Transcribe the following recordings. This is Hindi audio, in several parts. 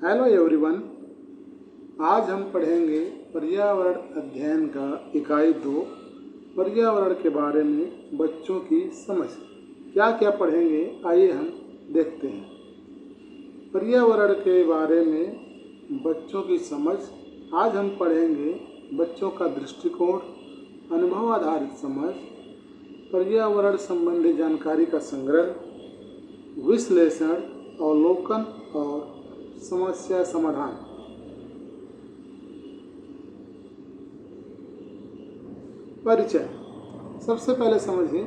Hello everyone. आज हम पढ़ेंगे पर्यावरण अध्ययन का इकाई 2 पर्यावरण के बारे में बच्चों की समझ। क्या क्या पढ़ेंगे आइए हम देखते हैं। पर्यावरण के बारे में बच्चों की समझ। आज हम पढ़ेंगे बच्चों का दृष्टिकोण, अनुभव आधारित समझ, पर्यावरण संबंधी जानकारी का संग्रह, विश्लेषण, अवलोकन और समस्या समाधान। परिचय। सबसे पहले समझिए,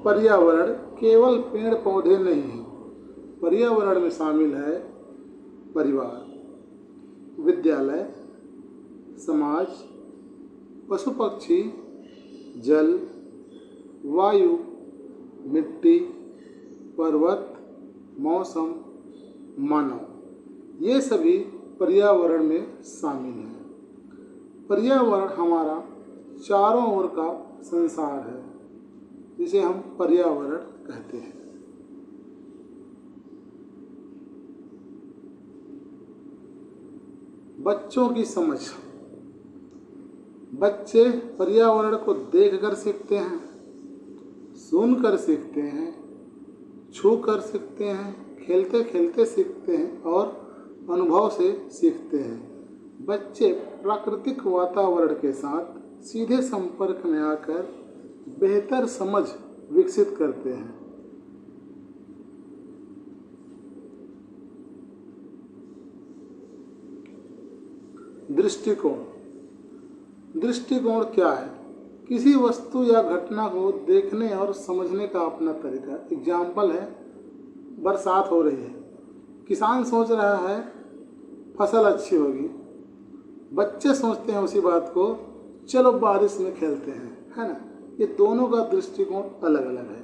पर्यावरण केवल पेड़ पौधे नहीं हैं। पर्यावरण में शामिल है परिवार, विद्यालय, समाज, पशु पक्षी, जल, वायु, मिट्टी, पर्वत, मौसम, मानव, ये सभी पर्यावरण में शामिल हैं। पर्यावरण हमारा चारों ओर का संसार है, जिसे हम पर्यावरण कहते हैं। बच्चों की समझ। बच्चे पर्यावरण को देखकर सीखते हैं, सुनकर सीखते हैं, छूकर सीखते हैं, खेलते खेलते सीखते हैं और अनुभव से सीखते हैं। बच्चे प्राकृतिक वातावरण के साथ सीधे संपर्क में आकर बेहतर समझ विकसित करते हैं। दृष्टिकोण। दृष्टिकोण क्या है? किसी वस्तु या घटना को देखने और समझने का अपना तरीका। एग्जाम्पल है, बरसात हो रही है, किसान सोच रहा है फसल अच्छी होगी, बच्चे सोचते हैं उसी बात को, चलो बारिश में खेलते हैं, है ना। ये दोनों का दृष्टिकोण अलग अलग है।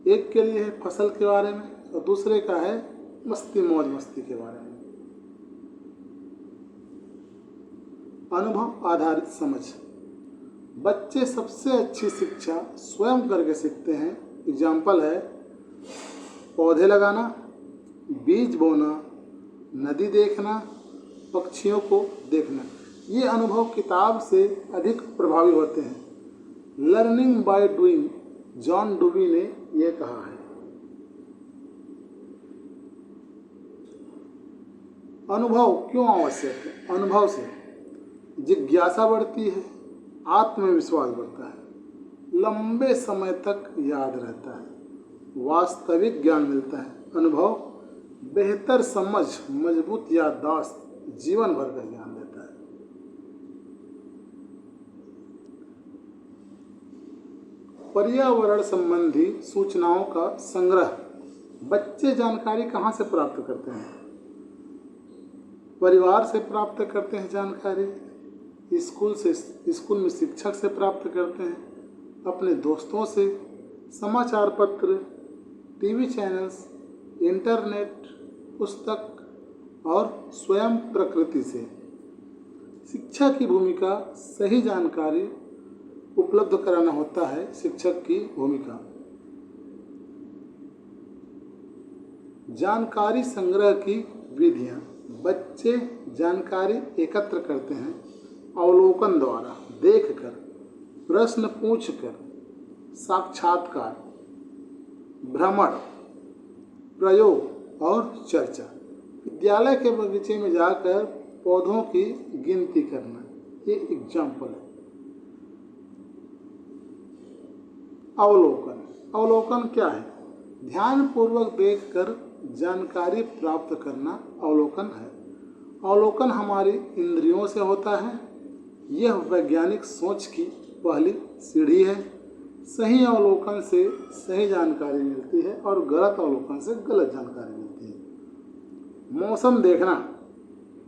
एक के लिए है फसल के बारे में और दूसरे का है मस्ती मौज मस्ती के बारे में। अनुभव आधारित समझ। बच्चे सबसे अच्छी शिक्षा स्वयं करके सीखते हैं। एग्जाम्पल है, पौधे लगाना, बीज बोना, नदी देखना, पक्षियों को देखना। ये अनुभव किताब से अधिक प्रभावी होते हैं। Learning by doing, John dewy ने यह कहा है। अनुभव क्यों आवश्यक है? अनुभव से जिज्ञासा बढ़ती है, आत्मविश्वास बढ़ता है, लंबे समय तक याद रहता है, वास्तविक ज्ञान मिलता है। अनुभव बेहतर समझ, मजबूत याददाश्त, जीवन भर का ज्ञान देता है। पर्यावरण संबंधी सूचनाओं का संग्रह। बच्चे जानकारी कहाँ से प्राप्त करते हैं? परिवार से प्राप्त करते हैं जानकारी, स्कूल में शिक्षक से प्राप्त करते हैं, अपने दोस्तों से, समाचार पत्र, टीवी चैनल्स, इंटरनेट, पुस्तक और स्वयं प्रकृति से। शिक्षा की भूमिका सही जानकारी उपलब्ध कराना होता है। शिक्षक की भूमिका। जानकारी संग्रह की विधियाँ। बच्चे जानकारी एकत्र करते हैं अवलोकन द्वारा, देखकर, प्रश्न पूछकर, साक्षात्कार, भ्रमण, प्रयोग और चर्चा। विद्यालय के बगीचे में जाकर पौधों की गिनती करना, ये एग्जाम्पल है। अवलोकन। अवलोकन क्या है? ध्यानपूर्वक देखकर जानकारी प्राप्त करना अवलोकन है। अवलोकन हमारी इंद्रियों से होता है। यह वैज्ञानिक सोच की पहली सीढ़ी है। सही अवलोकन से सही जानकारी मिलती है और गलत अवलोकन से गलत जानकारी मिलती है। मौसम देखना।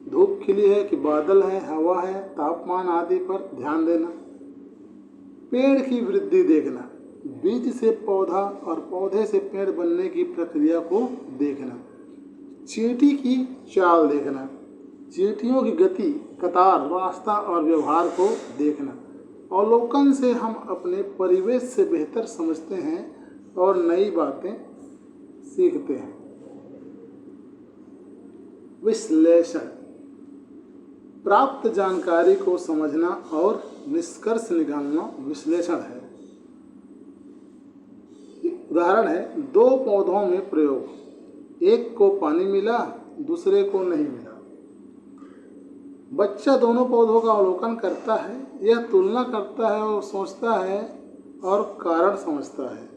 धूप खिली है कि बादल है, हवा है, तापमान आदि पर ध्यान देना। पेड़ की वृद्धि देखना। बीज से पौधा और पौधे से पेड़ बनने की प्रक्रिया को देखना। चींटी की चाल देखना। चींटियों की गति, कतार, रास्ता और व्यवहार को देखना। अवलोकन से हम अपने परिवेश से बेहतर समझते हैं और नई बातें सीखते हैं। विश्लेषण प्राप्त जानकारी को समझना और निष्कर्ष निकालना विश्लेषण है। उदाहरण है, दो पौधों में प्रयोग, एक को पानी मिला, दूसरे को नहीं मिला। बच्चा दोनों पौधों का अवलोकन करता है, यह तुलना करता है और सोचता है और कारण समझता है।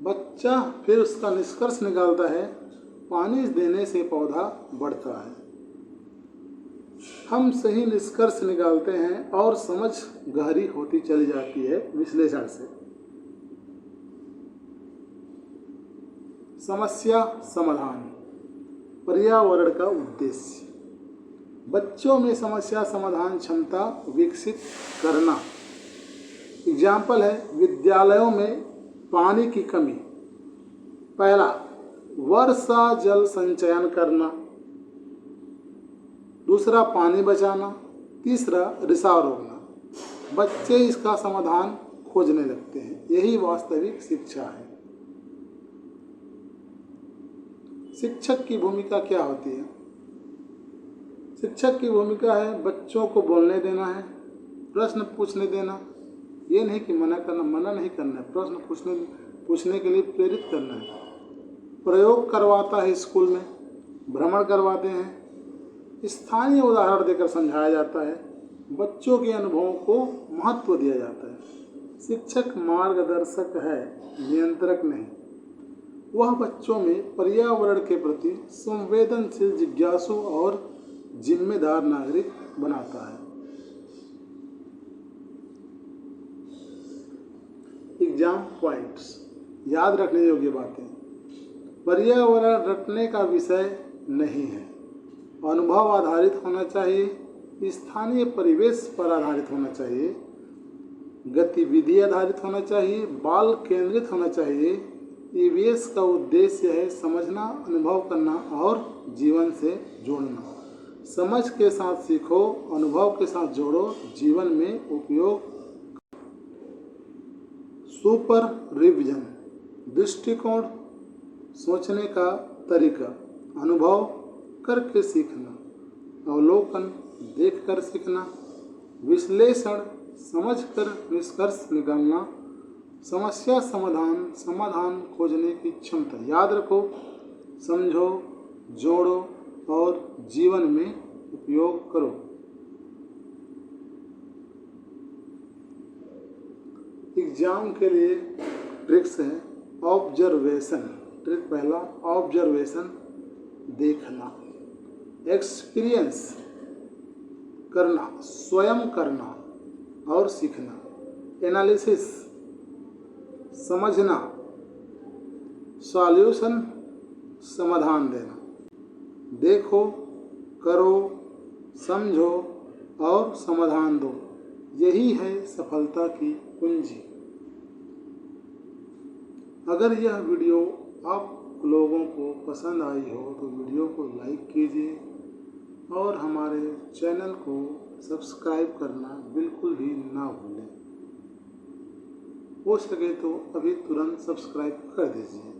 बच्चा फिर उसका निष्कर्ष निकालता है, पानी देने से पौधा बढ़ता है। हम सही निष्कर्ष निकालते हैं और समझ गहरी होती चली जाती है विश्लेषण से। समस्या समाधान, पर्यावरण का उद्देश्य, बच्चों में समस्या समाधान क्षमता विकसित करना। एग्जाम्पल है, विद्यालयों में पानी की कमी। पहला, वर्षा जल संचयन करना। दूसरा, पानी बचाना। तीसरा, रिसाव रोकना। बच्चे इसका समाधान खोजने लगते हैं। यही वास्तविक शिक्षा है। शिक्षक की भूमिका क्या होती है? शिक्षक की भूमिका है बच्चों को बोलने देना है, प्रश्न पूछने देना। ये नहीं कि मना नहीं करना है, प्रश्न पूछने के लिए प्रेरित करना है। प्रयोग करवाता है, स्कूल में भ्रमण करवाते हैं, स्थानीय उदाहरण देकर समझाया जाता है, बच्चों के अनुभवों को महत्व दिया जाता है। शिक्षक मार्गदर्शक है, नियंत्रक नहीं। वह बच्चों में पर्यावरण के प्रति संवेदनशील, जिज्ञासु और जिम्मेदार नागरिक बनाता है। एग्जाम पॉइंट्स, याद रखने योग्य बातें। पर्यावरण रटने का विषय नहीं है, अनुभव आधारित होना चाहिए, स्थानीय परिवेश पर आधारित होना चाहिए, गतिविधि आधारित होना चाहिए, बाल केंद्रित होना चाहिए। ईवीएस का उद्देश्य है समझना, अनुभव करना और जीवन से जोड़ना। समझ के साथ सीखो, अनुभव के साथ जोड़ो, जीवन में उपयोग। सुपर रिविजन, दृष्टिकोण, सोचने का तरीका, अनुभव करके सीखना, अवलोकन देखकर सीखना, विश्लेषण समझकर निष्कर्ष निकालना, समस्या समाधान खोजने की क्षमता। याद रखो, समझो, जोड़ो और जीवन में उपयोग करो। एग्जाम के लिए ट्रिक्स है ऑब्जर्वेशन। ट्रिक पहला, ऑब्जर्वेशन देखना, एक्सपीरियंस करना, स्वयं करना और सीखना, एनालिसिस समझना, सॉल्यूशन समाधान देना। देखो, करो, समझो और समाधान दो। यही है सफलता की कुंजी। अगर यह वीडियो आप लोगों को पसंद आई हो तो वीडियो को लाइक कीजिए और हमारे चैनल को सब्सक्राइब करना बिल्कुल भी ना भूलें। हो सके तो अभी तुरंत सब्सक्राइब कर दीजिए।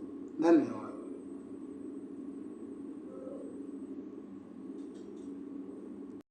धन्यवाद।